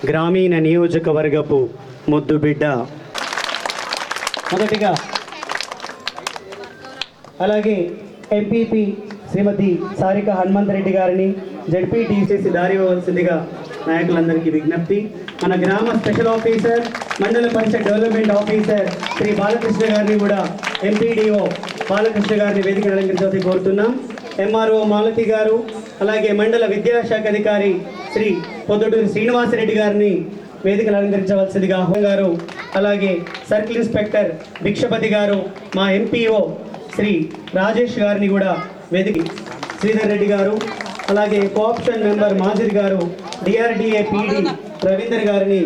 గ్రామీణ నియోజకవర్గపు ముద్దు బిడ్డ మొదటిగా అలాగే ఎంపీపీ శ్రీమతి సారిక హనుమంతరెడ్డి గారిని జడ్పీటీసీసీ దారి ఇవ్వవలసిందిగా నాయకులందరికీ విజ్ఞప్తి. మన గ్రామ స్పెషల్ ఆఫీసర్ మండల పంచాయత్ డెవలప్మెంట్ ఆఫీసర్ శ్రీ బాలకృష్ణ గారిని కూడా ఎంపీడీఓ బాలకృష్ణ గారిని వేదిక అలంకరించాల్సి కోరుతున్నాం. ఎంఆర్ఓ మాలతి గారు అలాగే మండల విద్యాశాఖ అధికారి శ్రీ పొద్దుటూరి శ్రీనివాసరెడ్డి గారిని వేదికను అలంకరించవలసిందిగా గారు అలాగే సర్కిల్ ఇన్స్పెక్టర్ భిక్షపతి గారు మా ఎంపీఓ శ్రీ రాజేష్ గారిని కూడా వేదిక శ్రీధర్ రెడ్డి గారు అలాగే కోఆప్షన్ మెంబర్ మాజిద్ గారు డిఆర్డిఏ పీడి రవీందర్ గారిని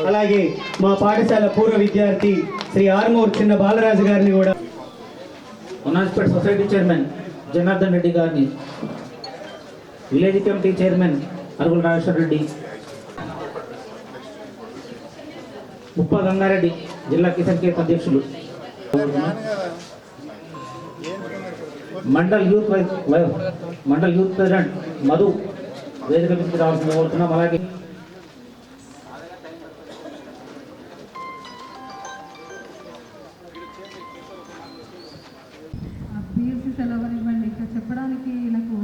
అలాగే మా పాఠశాల పూర్వ విద్యార్థి శ్రీ ఆర్మూర్ చిన్న బాలరాజు గారిని కూడా municipal society chairman Janardhan Reddy గారిని village committee chairman Arugula Rajeshwara Reddy Muppa Gangareddy జిల్లా కిసాన్ కేఫ్ అధ్యక్షులు మండల్ యూత్ ప్రెసిడెంట్ మధు వేదిక నుంచి రావాల్సింది కోరుతున్నాం. అలాగే బిఎస్సి సెలవు ఇవ్వండి. ఇక్కడ చెప్పడానికి నాకు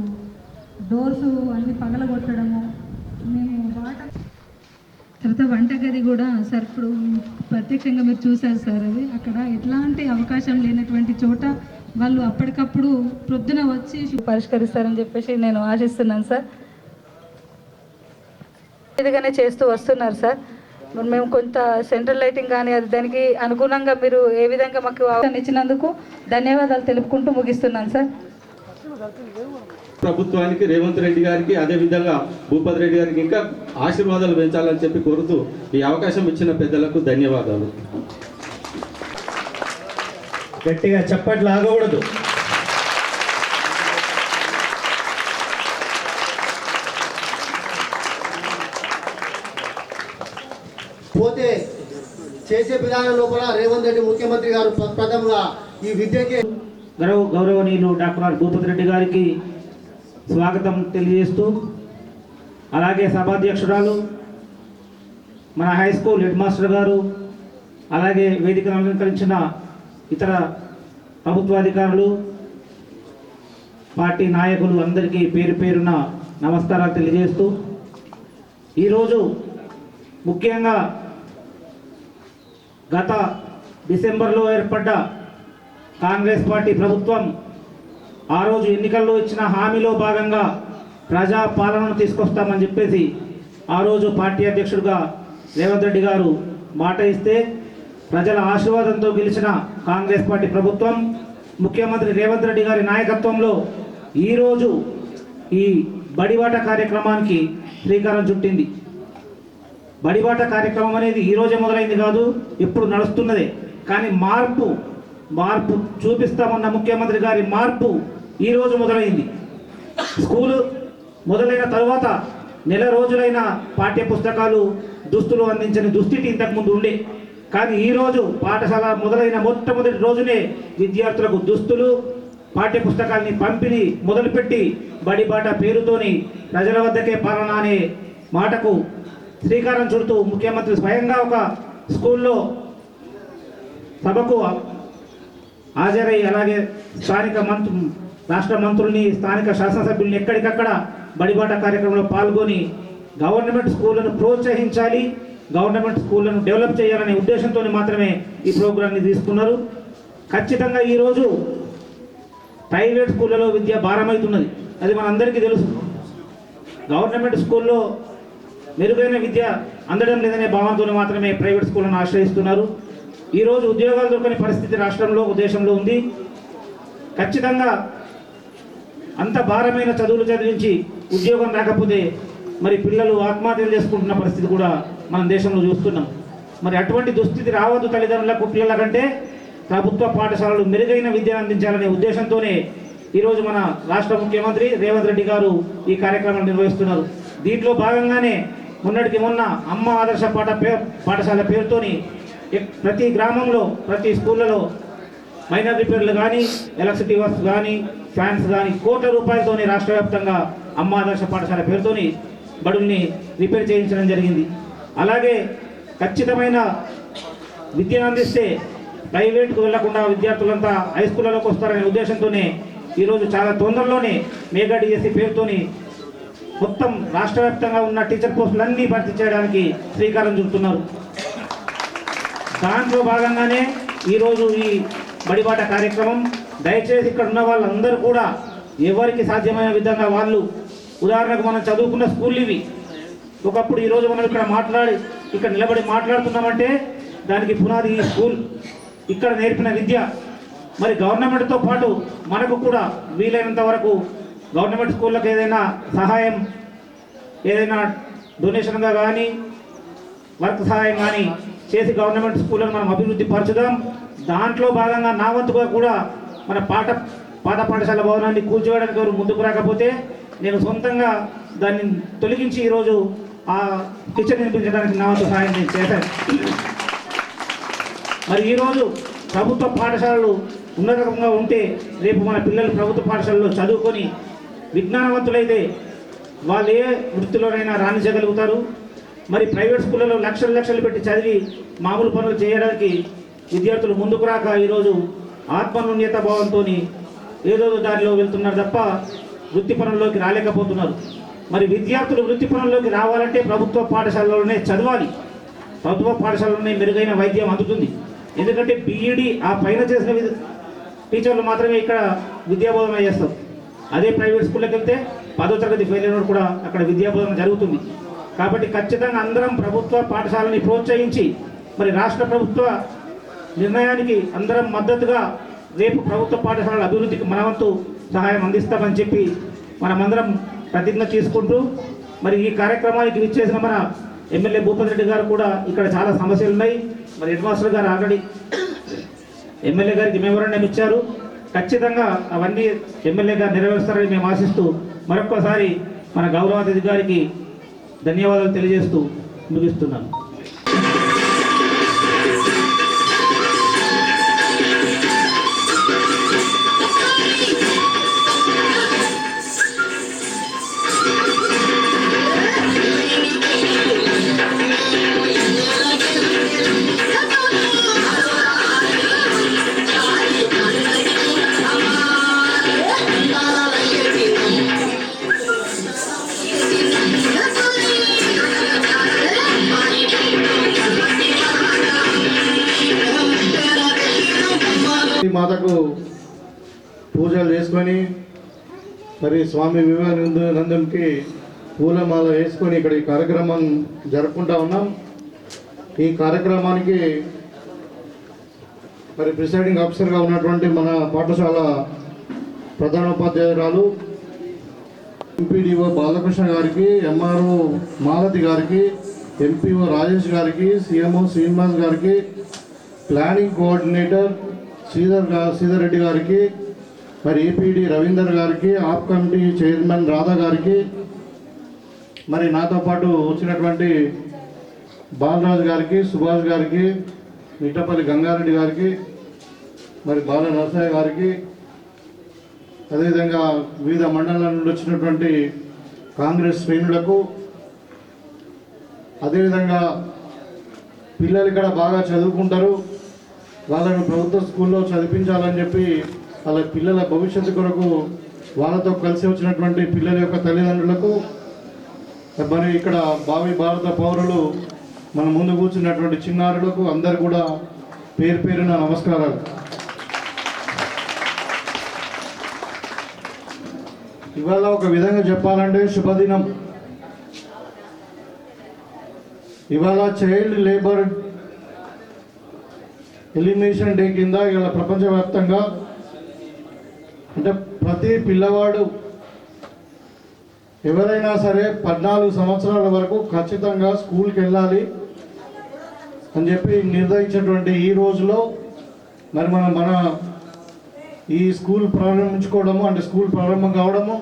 డోర్స్ అన్ని పగలగొట్టడము, మేము తర్వాత వంటగది కూడా సార్ ఇప్పుడు ప్రత్యక్షంగా మీరు చూశారు సార్. అది అక్కడ ఎట్లాంటి అవకాశం లేనటువంటి చోట వాళ్ళు అప్పటికప్పుడు ప్రొద్దున వచ్చి పరిష్కరిస్తారని చెప్పేసి నేను ఆశిస్తున్నాను సార్. ఇదిగానే చేస్తూ వస్తున్నారు సార్. మరి మేము కొంత సెంట్రల్ లైటింగ్ కానీ అది దానికి అనుగుణంగా మీరు ఏ విధంగా మాకు అవకాశం ఇచ్చినందుకు ధన్యవాదాలు తెలుపుకుంటూ ముగిస్తున్నాను సార్. ప్రభుత్వానికి రేవంత్ రెడ్డి గారికి అదేవిధంగా భూపతి రెడ్డి గారికి ఇంకా ఆశీర్వాదాలు పెంచాలని చెప్పి కోరుతూ ఈ అవకాశం ఇచ్చిన పెద్దలకు ధన్యవాదాలు. గట్టిగా చప్పట్లు ఆగకూడదు. పోతే చేసే విధానం లోపల రేవంత్ రెడ్డి ముఖ్యమంత్రి గారు ప్రథమంగా ఈ విద్యకి గౌరవనీయులు డాక్టర్ భూపతి రెడ్డి గారికి స్వాగతం తెలియజేస్తూ, అలాగే సభాధ్యక్షురాలు మన హై స్కూల్ హెడ్ మాస్టర్ గారు, అలాగే వేదికను అలంకరించిన ఇతర ప్రభుత్వాధికారులు, పార్టీ నాయకులు అందరికీ పేరు పేరున నమస్కారాలు తెలియజేస్తూ, ఈరోజు ముఖ్యంగా గత డిసెంబర్లో ఏర్పడ్డ కాంగ్రెస్ పార్టీ ప్రభుత్వం ఆ రోజు ఎన్నికల్లో ఇచ్చిన హామీలో భాగంగా ప్రజా పాలనను తీసుకొస్తామని చెప్పేసి ఆ రోజు పార్టీ అధ్యక్షుడిగా రేవంత్ రెడ్డి గారు మాట ఇస్తే, ప్రజల ఆశీర్వాదంతో గెలిచిన కాంగ్రెస్ పార్టీ ప్రభుత్వం ముఖ్యమంత్రి రేవంత్ రెడ్డి గారి నాయకత్వంలో ఈరోజు ఈ బడిబాట కార్యక్రమానికి శ్రీకారం చుట్టింది. బడిబాట కార్యక్రమం అనేది ఈరోజే మొదలైంది కాదు, ఎప్పుడు నడుస్తున్నదే. కానీ మార్పు చూపిస్తామన్న ముఖ్యమంత్రి గారి మార్పు ఈరోజు మొదలైంది. స్కూలు మొదలైన తర్వాత నెల రోజులైన పాఠ్య పుస్తకాలు, దుస్తులు అందించని దుస్థితి ఇంతకుముందు ఉండే. కానీ ఈరోజు పాఠశాల మొదలైన మొట్టమొదటి రోజునే విద్యార్థులకు దుస్తులు, పాఠ్య పుస్తకాలని పంపిణీ మొదలుపెట్టి బడిబాట పేరుతోని ప్రజల వద్దకే పాలన అనే మాటకు శ్రీకారం చుడుతూ ముఖ్యమంత్రి స్వయంగా ఒక స్కూల్లో సభకు హాజరై, అలాగే స్థానిక రాష్ట్ర మంత్రుల్ని, స్థానిక శాసనసభ్యుల్ని ఎక్కడికక్కడ బడిబాట కార్యక్రమంలో పాల్గొని గవర్నమెంట్ స్కూళ్లను ప్రోత్సహించాలి, గవర్నమెంట్ స్కూళ్లను డెవలప్ చేయాలనే ఉద్దేశంతో మాత్రమే ఈ ప్రోగ్రాంని తీసుకున్నారు. ఖచ్చితంగా ఈరోజు ప్రైవేట్ స్కూళ్ళలో విద్య భారమవుతున్నది, అది మనందరికీ తెలుసు. గవర్నమెంట్ స్కూల్లో మెరుగైన విద్య అందడం లేదనే భావంతో మాత్రమే ప్రైవేట్ స్కూళ్ళను ఆశ్రయిస్తున్నారు. ఈరోజు ఉద్యోగాలు దొరకని పరిస్థితి రాష్ట్రంలో, దేశంలో ఉంది. ఖచ్చితంగా అంత భారమైన చదువులు చదివించి ఉద్యోగం రాకపోతే మరి పిల్లలు ఆత్మహత్యలు చేసుకుంటున్న పరిస్థితి కూడా మనం దేశంలో చూస్తున్నాం. మరి అటువంటి దుస్థితి రావద్దు తల్లిదండ్రులకు, పిల్లల కంటే ప్రభుత్వ పాఠశాలలు మెరుగైన విద్యను అందించాలనే ఉద్దేశంతోనే ఈరోజు మన రాష్ట్ర ముఖ్యమంత్రి రేవంత్ రెడ్డి గారు ఈ కార్యక్రమం నిర్వహిస్తున్నారు. దీంట్లో భాగంగానే మొన్నటికి మొన్న అమ్మ ఆదర్శ పాఠశాల పేరుతోని ప్రతి గ్రామంలో, ప్రతి స్కూళ్ళలో మైనర్ రిపేర్లు కానీ, ఎలక్ట్రిసిటీ వర్క్స్ కానీ, ఫ్యాన్స్ కానీ కోట్ల రూపాయలతోని రాష్ట్ర వ్యాప్తంగా అమ్మ ఆదర్శ పాఠశాల పేరుతోని బడుల్ని రిపేర్ చేయించడం జరిగింది. అలాగే ఖచ్చితమైన విద్యను అందిస్తే ప్రైవేట్కు వెళ్లకుండా విద్యార్థులంతా హై స్కూళ్ళలోకి వస్తారనే ఉద్దేశంతోనే ఈరోజు చాలా తొందరలోనే మెగా డిఎస్సి పేరుతోని మొత్తం రాష్ట్ర వ్యాప్తంగా ఉన్న టీచర్ పోస్టులన్నీ భర్తీ చేయడానికి శ్రీకారం చుడుతున్నారు. దాంట్లో భాగంగానే ఈరోజు ఈ బడిబాట కార్యక్రమం. దయచేసి ఇక్కడ ఉన్న వాళ్ళందరూ కూడా ఎవరికి సాధ్యమైన విధంగా వాళ్ళు, ఉదాహరణకు మనం చదువుకున్న స్కూళ్ళు ఇవి. ఒకప్పుడు ఈరోజు మనం ఇక్కడ నిలబడి మాట్లాడుతున్నామంటే దానికి పునాది ఈ స్కూల్, ఇక్కడ నేర్పిన విద్య. మరి గవర్నమెంట్తో పాటు మనకు కూడా వీలైనంత వరకు గవర్నమెంట్ స్కూళ్ళకు ఏదైనా సహాయం, ఏదైనా డొనేషన్గా కానీ, వర్క్ సహాయం కానీ చేసి గవర్నమెంట్ స్కూళ్ళను మనం అభివృద్ధి పరచుదాం. దాంట్లో భాగంగా నా వంతుగా కూడా మన పాత పాఠశాల భవనాన్ని కూల్చివేయడానికి ఎవరు ముందుకు రాకపోతే నేను సొంతంగా దాన్ని తొలగించి ఈరోజు ఆ కిచెన్ నిర్మించడానికి నా వంతు సహాయం నేను చేశాను. మరి ఈరోజు ప్రభుత్వ పాఠశాలలు ఉన్నతంగా ఉంటే రేపు మన పిల్లలు ప్రభుత్వ పాఠశాలలో చదువుకొని విజ్ఞానవంతులైతే వాళ్ళు ఏ వృత్తిలోనైనా రాణించగలుగుతారు. మరి ప్రైవేట్ స్కూళ్ళలో లక్షలు పెట్టి చదివి మామూలు పనులు చేయడానికి విద్యార్థులు ముందుకు రాక ఈరోజు ఆత్మన్యూన్యత భావంతో ఏదో దారిలో వెళ్తున్నారు తప్ప వృత్తి పనుల్లోకి రాలేకపోతున్నారు. మరి విద్యార్థులు వృత్తి పనుల్లోకి రావాలంటే ప్రభుత్వ పాఠశాలలోనే చదవాలి. ప్రభుత్వ పాఠశాలలోనే మెరుగైన వైద్యం అందుతుంది. ఎందుకంటే బీఈడి ఆ పైన చేసిన టీచర్లు మాత్రమే ఇక్కడ విద్యాబోధన చేస్తారు. అదే ప్రైవేట్ స్కూల్లోకి వెళ్తే 10వ తరగతి ఫెయిల్ అయినప్పుడు కూడా అక్కడ విద్యాబోధన జరుగుతుంది. కాబట్టి ఖచ్చితంగా అందరం ప్రభుత్వ పాఠశాలని ప్రోత్సహించి మరి రాష్ట్ర ప్రభుత్వ నిర్ణయానికి అందరం మద్దతుగా రేపు ప్రభుత్వ పాఠశాలల అభివృద్ధికి మనవంతు సహాయం అందిస్తామని చెప్పి మనమందరం ప్రతిజ్ఞ చేసుకుంటూ మరి ఈ కార్యక్రమానికి విచ్చేసిన మన ఎమ్మెల్యే భూపతి రెడ్డి గారు కూడా ఇక్కడ చాలా సమస్యలు ఉన్నాయి. మరి హెడ్ మాస్టర్ గారు ఆల్రెడీ ఎమ్మెల్యే గారికి మెమోరాండం ఇచ్చారు. ఖచ్చితంగా అవన్నీ ఎమ్మెల్యే గారు నెరవేరుస్తారని మేము ఆశిస్తూ మరొక్కసారి మన గౌరవ అతిథి గారికి ధన్యవాదాలు తెలియజేస్తూ ముగిస్తున్నాను. మాతకు పూజలు చేసుకొని మరి స్వామి వివేకానందకి పూలమాల వేసుకొని ఇక్కడ ఈ కార్యక్రమం జరుపుకుంటా ఉన్నాం. ఈ కార్యక్రమానికి మరి ప్రిసైడింగ్ ఆఫీసర్గా ఉన్నటువంటి మన పాఠశాల ప్రధానోపాధ్యాయురాలు ఎంపీడీఓ బాలకృష్ణ గారికి, ఎంఆర్ఓ మాలతి గారికి, ఎంపీఓ రాజేష్ గారికి, సిఎంఓ శ్రీనివాస్ గారికి, ప్లానింగ్ కోఆర్డినేటర్ శ్రీధర్ రెడ్డి గారికి, మరి ఏపీడీ రవీందర్ గారికి, ఆప్ కమిటీ చైర్మన్ రాధా గారికి, మరి నాతో పాటు వచ్చినటువంటి బాలరాజు గారికి, సుభాష్ గారికి, మిట్టపల్లి గంగారెడ్డి గారికి, మరి బాల నరసయ్య గారికి, అదేవిధంగా వివిధ మండలాల నుండి వచ్చినటువంటి కాంగ్రెస్ శ్రేణులకు, అదేవిధంగా పిల్లలు ఇక్కడ బాగా చదువుకుంటారు, వాళ్ళను ప్రభుత్వ స్కూల్లో చదివించాలని చెప్పి వాళ్ళ పిల్లల భవిష్యత్తు కొరకు వాళ్ళతో కలిసి వచ్చినటువంటి పిల్లల యొక్క తల్లిదండ్రులకు, మరి ఇక్కడ భావి భారత పౌరులు మన ముందు కూర్చున్నటువంటి చిన్నారులకు అందరు కూడా పేరు పేరున నమస్కారాలు. ఇవాళ ఒక విధంగా చెప్పాలంటే శుభదినం. ఇవాళ చైల్డ్ లేబర్ ఎలిమినేషన్ డే కింద ఇలా ప్రపంచవ్యాప్తంగా అంటే ప్రతి పిల్లవాడు ఎవరైనా సరే 14 సంవత్సరాల వరకు ఖచ్చితంగా స్కూల్కి వెళ్ళాలి అని చెప్పి నిర్ణయించినటువంటి ఈ రోజులో మరి మన ఈ స్కూల్ ప్రారంభించుకోవడము అంటే స్కూల్ ప్రారంభం కావడము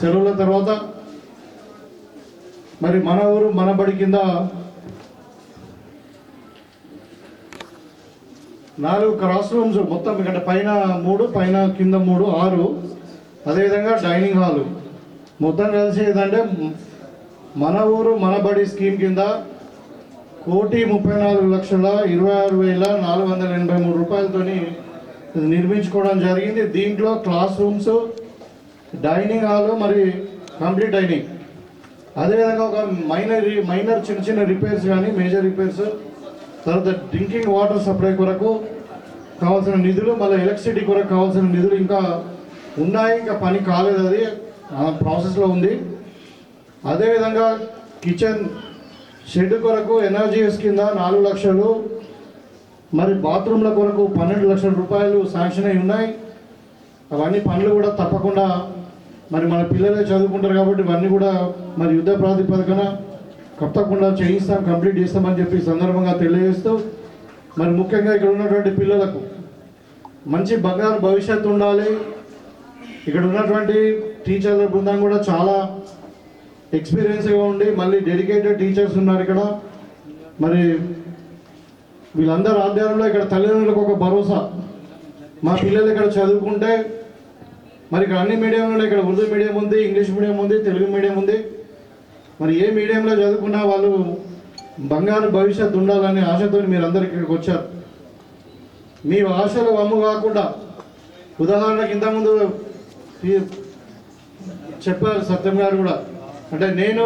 సెలవుల తర్వాత మరి మన ఊరు మన బడి కింద 4 క్లాస్ రూమ్స్ మొత్తం ఇక్కడ పైన 3 పైన కింద 3 6 అదేవిధంగా డైనింగ్ హాలు మొత్తం కలిసి ఏంటంటే మన ఊరు మన బడి స్కీమ్ కింద 1,34,26,483 రూపాయలతోని నిర్మించుకోవడం జరిగింది. దీంట్లో క్లాస్ రూమ్స్, డైనింగ్ హాలు, మరి కంప్లీట్ డైనింగ్, అదేవిధంగా ఒక మైనర్ చిన్న చిన్న రిపేర్స్ కానీ మేజర్ రిపేర్స్, తర్వాత డ్రింకింగ్ వాటర్ సప్లై కొరకు కావాల్సిన నిధులు, మళ్ళీ ఎలక్ట్రిసిటీ కొరకు కావాల్సిన నిధులు ఇంకా ఉన్నాయి, ఇంకా పని కాలేదు, అది ప్రాసెస్లో ఉంది. అదేవిధంగా కిచెన్ షెడ్ కొరకు ఎన్ఆర్జీఎస్ కింద 4 లక్షలు, మరి బాత్రూమ్ల కొరకు 12 లక్షల రూపాయలు శాంక్షన్ అయి ఉన్నాయి. అవన్నీ పనులు కూడా తప్పకుండా మరి మన పిల్లలే చదువుకుంటారు కాబట్టి ఇవన్నీ కూడా మరి యుద్ధ ప్రాతిపదికన తప్పకుండా చేయిస్తాం, కంప్లీట్ చేస్తామని చెప్పి సందర్భంగా తెలియజేస్తూ మరి ముఖ్యంగా ఇక్కడ ఉన్నటువంటి పిల్లలకు మంచి బంగారు భవిష్యత్తు ఉండాలి. ఇక్కడ ఉన్నటువంటి టీచర్ల బృందం కూడా చాలా ఎక్స్పీరియన్స్గా ఉండి మళ్ళీ డెడికేటెడ్ టీచర్స్ ఉన్నారు ఇక్కడ. మరి వీళ్ళందరూ ఆధ్వర్యంలో ఇక్కడ తల్లిదండ్రులకు ఒక భరోసా, మా పిల్లలు ఇక్కడ చదువుకుంటే మరి ఇక్కడ అన్ని మీడియంలో ఇక్కడ ఉర్దూ మీడియం ఉంది, ఇంగ్లీష్ మీడియం ఉంది, తెలుగు మీడియం ఉంది. మరి ఏ మీడియంలో చదువుకున్నా వాళ్ళు బంగారు భవిష్యత్తు ఉండాలనే ఆశతో మీరందరూ ఇక్కడికి వచ్చారు. మీ ఆశలు వమ్ము కాకుండా, ఉదాహరణకి ఇంతకుముందు చెప్పారు సత్యం గారు కూడా. అంటే నేను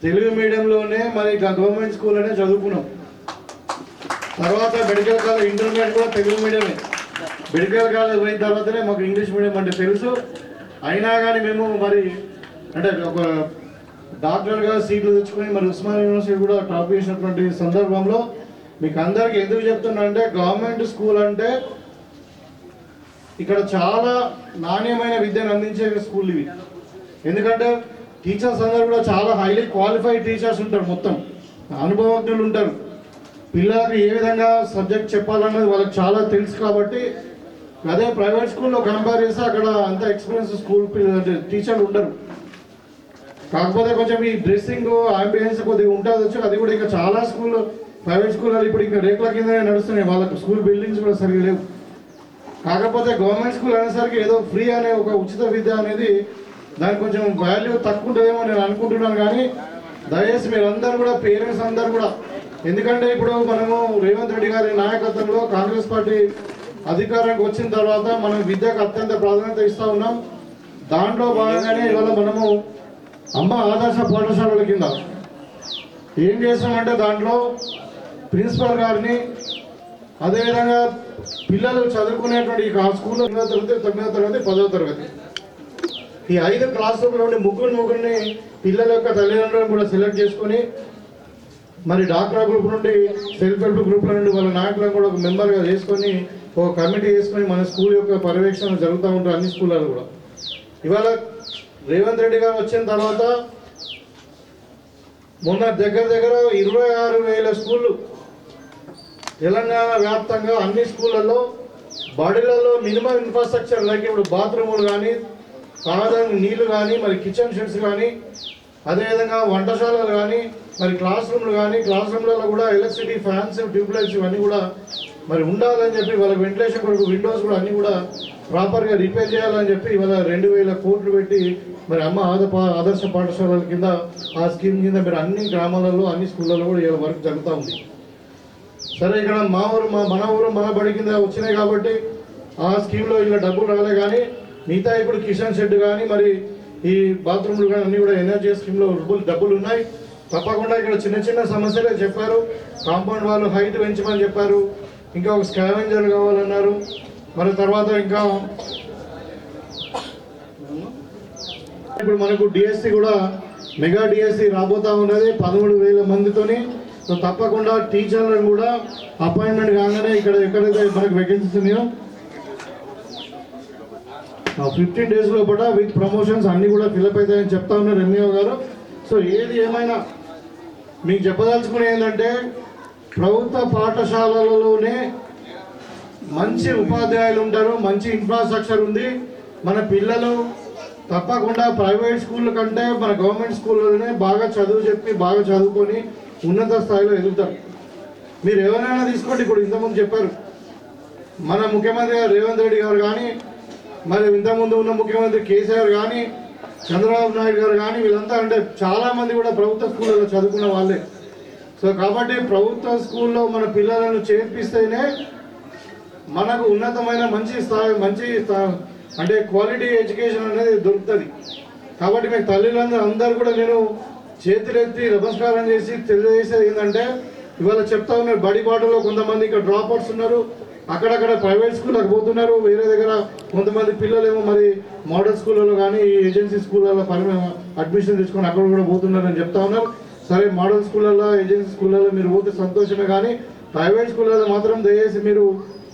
తెలుగు మీడియంలోనే మరి గవర్నమెంట్ స్కూల్లోనే చదువుకున్నాం. తర్వాత మెడికల్ కాలేజ్ ఇంటర్మీడియట్ కూడా తెలుగు మీడియమే. మెడికల్ కాలేజ్ పోయిన తర్వాతనే మాకు ఇంగ్లీష్ మీడియం అంటే తెలుసు. అయినా కానీ మేము మరి అంటే ఒక డాక్టర్గా సీట్లు తెచ్చుకొని మరి ఉస్మానియా యూనివర్సిటీ కూడా టాప్ చేసినటువంటి సందర్భంలో మీకు అందరికీ ఎందుకు చెప్తున్నా అంటే గవర్నమెంట్ స్కూల్ అంటే ఇక్కడ చాలా నాణ్యమైన విద్యను అందించే స్కూల్ ఇవి. ఎందుకంటే టీచర్స్ అందరూ కూడా చాలా హైలీ క్వాలిఫైడ్ టీచర్స్ ఉంటారు, మొత్తం అనుభవజ్ఞులు ఉంటారు. పిల్లలకు ఏ విధంగా సబ్జెక్ట్ చెప్పాలన్నది వాళ్ళకి చాలా తెలుసు. కాబట్టి అదే ప్రైవేట్ స్కూల్లో కంపేర్ చేస్తే అక్కడ అంత ఎక్స్పీరియన్స్ స్కూల్ టీచర్లు ఉండరు. కాకపోతే కొంచెం ఈ డ్రెస్సింగ్ ఆంబియన్స్ కొద్దిగా ఉంటుంది. అది కూడా ఇంకా చాలా స్కూల్ ప్రైవేట్ స్కూల్లో ఇప్పుడు ఇంకా రేకుల కిందనే నడుస్తున్నాయి. వాళ్ళకు స్కూల్ బిల్డింగ్స్ కూడా సరిగ్గా లేవు. కాకపోతే గవర్నమెంట్ స్కూల్ అనేసరికి ఏదో ఫ్రీ అనే ఒక ఉచిత విద్య అనేది దానికి కొంచెం వాల్యూ తక్కువ ఉంటుందేమో నేను అనుకుంటున్నాను. కానీ దయచేసి మీరందరూ కూడా పేరెంట్స్ అందరూ కూడా, ఎందుకంటే ఇప్పుడు మనము రేవంత్ రెడ్డి గారి నాయకత్వంలో కాంగ్రెస్ పార్టీ అధికారానికి వచ్చిన తర్వాత మనం విద్యకు అత్యంత ప్రాధాన్యత ఇస్తూ ఉన్నాం. దాంట్లో భాగంగానే ఇవాళ మనము అమ్మ ఆదర్శ పాఠశాలల కింద ఏం చేస్తామంటే దాంట్లో ప్రిన్సిపల్ గారిని, అదేవిధంగా పిల్లలు చదువుకునేటువంటి ఆ స్కూల్లో 8వ తరగతి 9వ తరగతి 10వ తరగతి ఈ 5 క్లాస్ రూమ్ల నుండి ముగ్గురిని పిల్లల యొక్క తల్లిదండ్రులను కూడా సెలెక్ట్ చేసుకొని మరి డాక్రా గ్రూప్ నుండి సెల్ఫ్ హెల్ప్ గ్రూప్ల నుండి వాళ్ళ నాయకులను కూడా ఒక మెంబర్గా చేసుకొని ఒక కమిటీ చేసుకొని మన స్కూల్ యొక్క పర్యవేక్షణ జరుగుతూ ఉంటారు అన్ని స్కూళ్ళలో కూడా. ఇవాళ రేవంత్ రెడ్డి గారు వచ్చిన తర్వాత మొన్న దగ్గర 26,000 స్కూళ్ళు తెలంగాణ వ్యాప్తంగా అన్ని స్కూళ్ళల్లో బడులలో మినిమం ఇన్ఫ్రాస్ట్రక్చర్ లైక్ ఇప్పుడు బాత్రూములు కానీ, తాగడానికి నీళ్లు కానీ, మరి కిచెన్ షెడ్స్ కానీ, అదేవిధంగా వంటశాలలు కానీ, మరి క్లాస్ రూమ్లు కానీ, క్లాస్ రూమ్లలో కూడా ఎలక్ట్రిసిటీ, ఫ్యాన్స్, ట్యూబ్లైట్స్ ఇవన్నీ కూడా మరి ఉండాలని చెప్పి వాళ్ళకి వెంటిలేషన్ కొరకు విండోస్ కూడా అన్నీ కూడా ప్రాపర్గా రిపేర్ చేయాలని చెప్పి ఇవాళ 2,000 కోట్లు పెట్టి మరి అమ్మ ఆదర్శ పాఠశాలల కింద ఆ స్కీమ్ కింద మీరు అన్ని గ్రామాలలో అన్ని స్కూళ్ళలో కూడా ఇలా వర్క్ జరుగుతూ ఉంది. సరే ఇక్కడ మన ఊరు మన బడి కింద వచ్చినాయి కాబట్టి ఆ స్కీమ్లో ఇలా డబ్బులు రాలే. కానీ మిగతా ఇప్పుడు కిచెన్ షెడ్ కానీ మరి ఈ బాత్రూమ్లు కానీ అన్నీ కూడా ఎనర్జీ స్కీమ్లో డబ్బులు ఉన్నాయి. తప్పకుండా ఇక్కడ చిన్న చిన్న సమస్యలే చెప్పారు. కాంపౌండ్ వాళ్ళు హైట్ పెంచమని చెప్పారు. ఇంకా ఒక స్కావెంజర్ కావాలన్నారు. మరి తర్వాత ఇంకా ఇప్పుడు మనకు డిఎస్సి కూడా మెగా డిఎస్సి రాబోతా ఉన్నది 13,000 మందితోని. సో తప్పకుండా టీచర్లను కూడా అపాయింట్మెంట్ కాగానే ఇక్కడ ఎక్కడైతే మనకు వేకెన్సీస్ ఉన్నాయో 15 days లోపల విత్ ప్రమోషన్స్ అన్నీ కూడా ఫిల్అప్ అవుతాయని చెప్తా ఉన్నారు ఎంఈఓ గారు. సో ఏది ఏమైనా మీకు చెప్పదలుచుకునే ఏంటంటే ప్రభుత్వ పాఠశాలలలోనే మంచి ఉపాధ్యాయులు ఉంటారు, మంచి ఇన్ఫ్రాస్ట్రక్చర్ ఉంది. మన పిల్లలు తప్పకుండా ప్రైవేట్ స్కూళ్ళ కంటే మన గవర్నమెంట్ స్కూళ్ళలోనే బాగా చదువు చెప్పి బాగా చదువుకొని ఉన్నత స్థాయిలో ఎదుగుతారు. మీరు ఎవరైనా తీసుకోండి. ఇప్పుడు ఇంతకుముందు చెప్పారు మన ముఖ్యమంత్రి గారు రేవంత్ రెడ్డి గారు కానీ, మరి ఇంతకుముందు ఉన్న ముఖ్యమంత్రి కేసీఆర్ కానీ, చంద్రబాబు నాయుడు గారు కానీ, వీళ్ళంతా అంటే చాలామంది కూడా ప్రభుత్వ స్కూళ్ళలో చదువుకున్న వాళ్ళే. సో కాబట్టి ప్రభుత్వ స్కూల్లో మన పిల్లలను చేర్పిస్తేనే మనకు ఉన్నతమైన మంచి అంటే క్వాలిటీ ఎడ్యుకేషన్ అనేది దొరుకుతుంది. కాబట్టి మీకు తల్లిదండ్రులు అందరూ కూడా నేను చేతులెత్తి నమస్కారం చేసి తెలియజేసేది ఏంటంటే ఇవాళ చెప్తా ఉన్నారు బడి బాటలో కొంతమంది ఇక్కడ డ్రాప్ అవుట్స్ ఉన్నారు, అక్కడక్కడ ప్రైవేట్ స్కూళ్ళకి పోతున్నారు. వేరే దగ్గర కొంతమంది పిల్లలేమో మరి మోడల్ స్కూళ్ళలో కానీ ఏజెన్సీ స్కూళ్ళలో అడ్మిషన్ తెచ్చుకొని అక్కడ కూడా పోతున్నారని చెప్తా ఉన్నారు. సరే మోడల్ స్కూళ్ళలో ఏజెన్సీ స్కూళ్ళలో మీరు పోతే సంతోషమే, కానీ ప్రైవేట్ స్కూళ్ళలో మాత్రం దయచేసి మీరు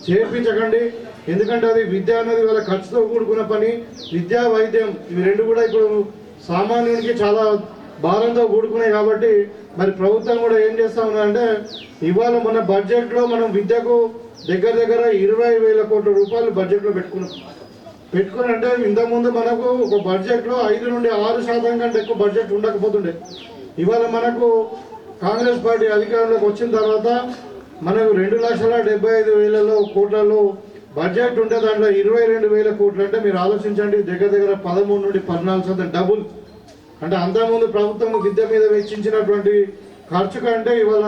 చేర్పించకండి. ఎందుకంటే అది విద్య అనేది వాళ్ళ ఖర్చుతో కూడుకున్న పని. విద్యా వైద్యం ఇవి రెండు కూడా ఇప్పుడు సామాన్యునికి చాలా భారంతో కూడుకున్నాయి. కాబట్టి మరి ప్రభుత్వం కూడా ఏం చేస్తా ఉన్నదంటే ఇవాళ మన బడ్జెట్లో మనం విద్యకు దగ్గర 20,000 కోట్ల రూపాయలు బడ్జెట్లో పెట్టుకుని అంటే ఇంతకుముందు మనకు ఒక బడ్జెట్లో 5 నుండి 6% కంటే ఎక్కువ బడ్జెట్ ఉండకపోతుండే. ఇవాళ మనకు కాంగ్రెస్ పార్టీ అధికారంలోకి వచ్చిన తర్వాత మనకు 2,75,000 కోట్లలో బడ్జెట్ ఉంటే దాంట్లో 22,000 కోట్లు అంటే మీరు ఆలోచించండి, దగ్గర 13 నుండి 14% డబుల్. అంటే అంతకుముందు ప్రభుత్వం విద్య మీద వెచ్చించినటువంటి ఖర్చు కంటే ఇవాళ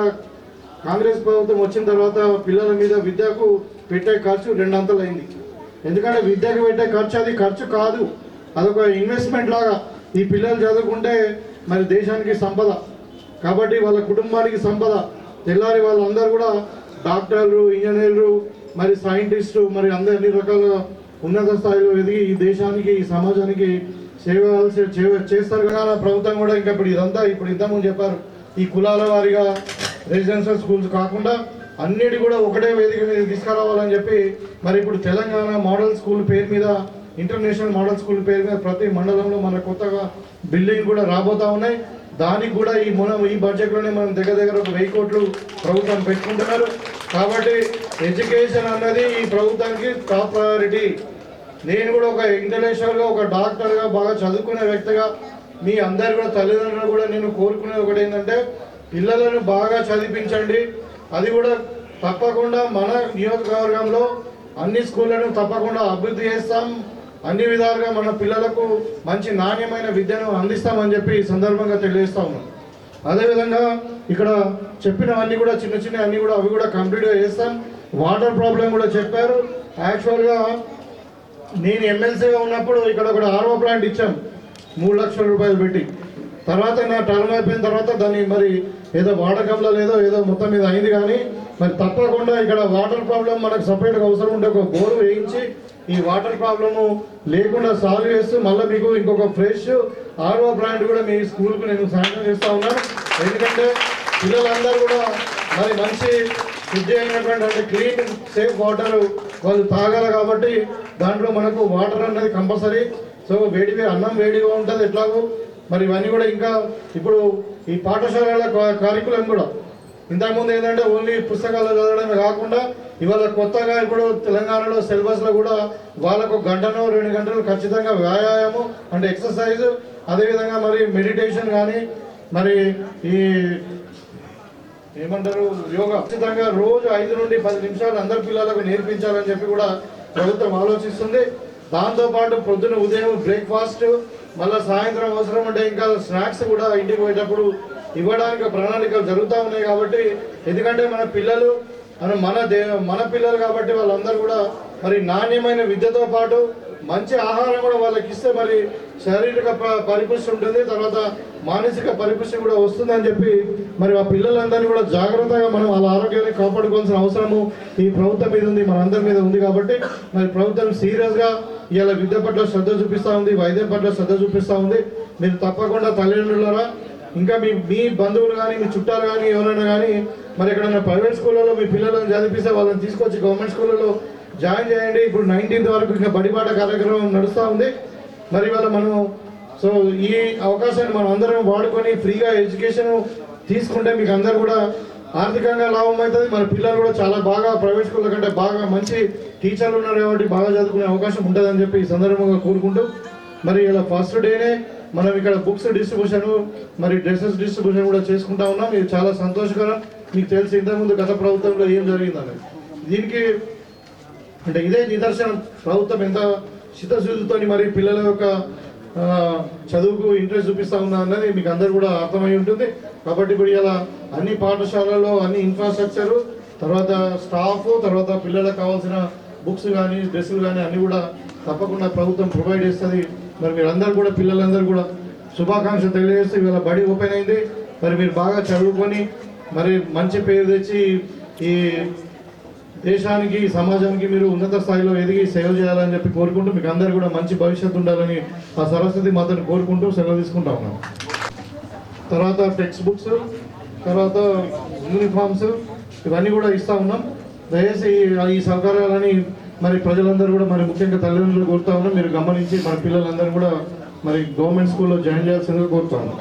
కాంగ్రెస్ ప్రభుత్వం వచ్చిన తర్వాత పిల్లల మీద విద్యకు పెట్టే ఖర్చు 2 అంతలు అయింది. ఎందుకంటే విద్యకు పెట్టే ఖర్చు అది ఖర్చు కాదు, అదొక ఇన్వెస్ట్మెంట్ లాగా ఈ పిల్లలు చదువుకుంటే మరి దేశానికి సంపద, కాబట్టి వాళ్ళ కుటుంబానికి సంపద. తెల్లారి వాళ్ళందరూ కూడా డాక్టర్లు, ఇంజనీర్లు, మరి సైంటిస్టు, మరి అన్ని రకాల ఉన్నత స్థాయిలో ఎదిగి ఈ దేశానికి, ఈ సమాజానికి సేవ చేస్తారు కదా. ప్రభుత్వం కూడా ఇంకా ఇప్పుడు ఇంతకుముందు చెప్పారు, ఈ కులాల వారిగా రెసిడెన్షియల్ స్కూల్స్ కాకుండా అన్నిటి కూడా ఒకటే వేదిక మీద తీసుకురావాలని చెప్పి మరి ఇప్పుడు తెలంగాణ మోడల్ స్కూల్ పేరు మీద, ఇంటర్నేషనల్ మోడల్ స్కూల్ పేరు మీద ప్రతి మండలంలో మన కొత్తగా బిల్డింగ్ కూడా రాబోతా ఉన్నాయి. దానికి కూడా ఈ బడ్జెట్లోనే మనం దగ్గర ఒక 1000 కోట్లు ప్రభుత్వం పెట్టుకుంటున్నారు. కాబట్టి ఎడ్యుకేషన్ అన్నది ఈ ప్రభుత్వానికి టాప్ ప్రయారిటీ. నేను కూడా ఒక ఇంటర్నేషనల్గా, ఒక డాక్టర్గా, బాగా చదువుకునే వ్యక్తిగా మీ అందరు కూడా తల్లిదండ్రులు కూడా నేను కోరుకునేది ఒకటి ఏంటంటే, పిల్లలను బాగా చదివించండి. అది కూడా తప్పకుండా మన నియోజకవర్గంలో అన్ని స్కూళ్ళను తప్పకుండా అభివృద్ధి చేస్తాం. అన్ని విధాలుగా మన పిల్లలకు మంచి నాణ్యమైన విద్యను అందిస్తామని చెప్పి ఈ సందర్భంగా తెలియజేస్తా ఉన్నాం. అదేవిధంగా ఇక్కడ చెప్పినవన్నీ కూడా చిన్న అన్నీ కూడా అవి కూడా కంప్లీట్గా చేస్తాం. వాటర్ ప్రాబ్లం కూడా చెప్పారు. యాక్చువల్గా నేను ఎమ్మెల్సీగా ఉన్నప్పుడు ఇక్కడ ఒక RO ప్లాంట్ ఇచ్చాం 3 లక్షల రూపాయలు పెట్టి. తర్వాత నా టర్మ్ అయిపోయిన తర్వాత దాన్ని మరి ఏదో వాడకంలో ఏదో మొత్తం మీద అయింది. కానీ మరి తప్పకుండా ఇక్కడ వాటర్ ప్రాబ్లం మనకు సపరేట్గా అవసరం ఉంటే ఒక బోరు వేయించి ఈ వాటర్ ప్రాబ్లము లేకుండా సాల్వ్ చేస్తూ మళ్ళీ మీకు ఇంకొక ఫ్రెష్ RO ప్లాంట్ కూడా మీ స్కూల్కు నేను శాంక్షన్ చేస్తూ ఉన్నాను. ఎందుకంటే పిల్లలందరూ కూడా మరి మంచి శుద్ధి అయినటువంటి అంటే క్లీన్ సేఫ్ వాటర్ వాళ్ళు తాగాలి. కాబట్టి దాంట్లో మనకు వాటర్ అనేది కంపల్సరీ. సో అన్నం వేడిగా ఉంటుంది ఎట్లాగో. మరి ఇవన్నీ కూడా ఇంకా ఇప్పుడు ఈ పాఠశాలల కారికులం కూడా ఇంతకుముందు ఏంటంటే ఓన్లీ పుస్తకాలు చదవడమే కాకుండా ఇవాళ కొత్తగా ఇప్పుడు తెలంగాణలో సిలబస్లో కూడా వాళ్ళకు 1 గంటనో 2 గంటలు ఖచ్చితంగా వ్యాయామం అంటే ఎక్సర్సైజ్, అదేవిధంగా మరి మెడిటేషన్ కానీ మరి ఈ ఏమంటారు యోగా ఖచ్చితంగా రోజు 5 నుండి 10 నిమిషాలు అందరి పిల్లలకు నేర్పించాలని చెప్పి కూడా ప్రభుత్వం ఆలోచిస్తుంది. దాంతోపాటు పొద్దున ఉదయం బ్రేక్ఫాస్ట్, మళ్ళీ సాయంత్రం అవసరం ఉంటే ఇంకా స్నాక్స్ కూడా ఇంటికి పోయేటప్పుడు ఇవ్వడానికి ప్రణాళికలు జరుగుతూ ఉన్నాయి. కాబట్టి ఎందుకంటే మన పిల్లలు మన పిల్లలు కాబట్టి వాళ్ళందరూ కూడా మరి నాణ్యమైన విద్యతో పాటు మంచి ఆహారం కూడా వాళ్ళకి ఇస్తే మరి శారీరక పరిపుష్టి ఉంటుంది, తర్వాత మానసిక పరిపుష్టి కూడా వస్తుందని చెప్పి మరి ఆ పిల్లలందరినీ కూడా జాగ్రత్తగా మనం వాళ్ళ ఆరోగ్యాన్ని కాపాడుకోవాల్సిన అవసరము ఈ ప్రభుత్వం మీద ఉంది, మన అందరి మీద ఉంది. కాబట్టి మరి ప్రభుత్వం సీరియస్గా ఇవాళ విద్య పట్ల శ్రద్ధ చూపిస్తూ ఉంది, వైద్యం పట్ల శ్రద్ధ చూపిస్తూ ఉంది. మీరు తప్పకుండా తల్లిదండ్రులారా ఇంకా మీ బంధువులు కానీ మీ చుట్టాలు కానీ ఎవరైనా కానీ మరి ఎక్కడైనా ప్రైవేట్ స్కూళ్ళలో మీ పిల్లలను చదివిస్తే వాళ్ళని తీసుకొచ్చి గవర్నమెంట్ స్కూళ్ళలో జాయిన్ చేయండి. ఇప్పుడు 19th వరకు ఇంకా బడిబాట కార్యక్రమం నడుస్తూ ఉంది. మరి ఇవాళ మనం సో ఈ అవకాశాన్ని మనం అందరం వాడుకొని ఫ్రీగా ఎడ్యుకేషన్ తీసుకుంటే మీకు అందరూ కూడా ఆర్థికంగా లాభం అవుతుంది. మన పిల్లలు కూడా చాలా బాగా ప్రైవేట్ స్కూళ్ళ కంటే బాగా మంచి టీచర్లు ఉన్నారు కాబట్టి బాగా చదువుకునే అవకాశం ఉంటుందని చెప్పి ఈ సందర్భంగా కోరుకుంటూ మరి ఇలా ఫస్ట్ డేనే మనం ఇక్కడ బుక్స్ డిస్ట్రిబ్యూషన్ మరి డ్రెస్సెస్ డిస్ట్రిబ్యూషన్ కూడా చేసుకుంటా ఉన్నాం. ఇది చాలా సంతోషకరం. మీకు తెలిసి ఇంతకుముందు గత ప్రభుత్వంలో ఏం జరిగిందని దీనికి అంటే ఇదే నిదర్శనం ప్రభుత్వం ఎంత చిత్తశుద్ధితో మరి పిల్లల యొక్క చదువుకు ఇంట్రెస్ట్ చూపిస్తూ ఉన్నా అన్నది మీకు అందరు కూడా అర్థమై ఉంటుంది. కాబట్టి ఇప్పుడు ఇలా అన్ని పాఠశాలల్లో అన్ని ఇన్ఫ్రాస్ట్రక్చరు, తర్వాత స్టాఫ్, తర్వాత పిల్లలకు కావాల్సిన బుక్స్ కానీ డ్రెస్సులు కానీ అన్నీ కూడా తప్పకుండా ప్రభుత్వం ప్రొవైడ్ చేస్తుంది. మరి మీరందరూ కూడా పిల్లలందరూ కూడా శుభాకాంక్షలు తెలియజేస్తూ ఇవాళ బడి ఓపెన్ అయింది. మరి మీరు బాగా చదువుకొని మరి మంచి పేరు తెచ్చి ఈ దేశానికి సమాజానికి మీరు ఉన్నత స్థాయిలో ఎదిగి సేవ చేయాలని చెప్పి కోరుకుంటూ మీకు అందరు కూడా మంచి భవిష్యత్తు ఉండాలని ఆ సరస్వతి మాతను కోరుకుంటూ సెలవు తీసుకుంటా ఉన్నాం. తర్వాత టెక్స్ట్ బుక్స్, తర్వాత యూనిఫామ్స్ ఇవన్నీ కూడా ఇస్తూ ఉన్నాం. దయచేసి ఈ సౌకర్యాలని మరి ప్రజలందరూ కూడా మరి ముఖ్యంగా తల్లిదండ్రులు కోరుతా ఉన్నాం. మీరు గమనించి మన పిల్లలందరూ కూడా మరి గవర్నమెంట్ స్కూల్లో జాయిన్ చేయాల్సిందిగా కోరుతా ఉన్నాం.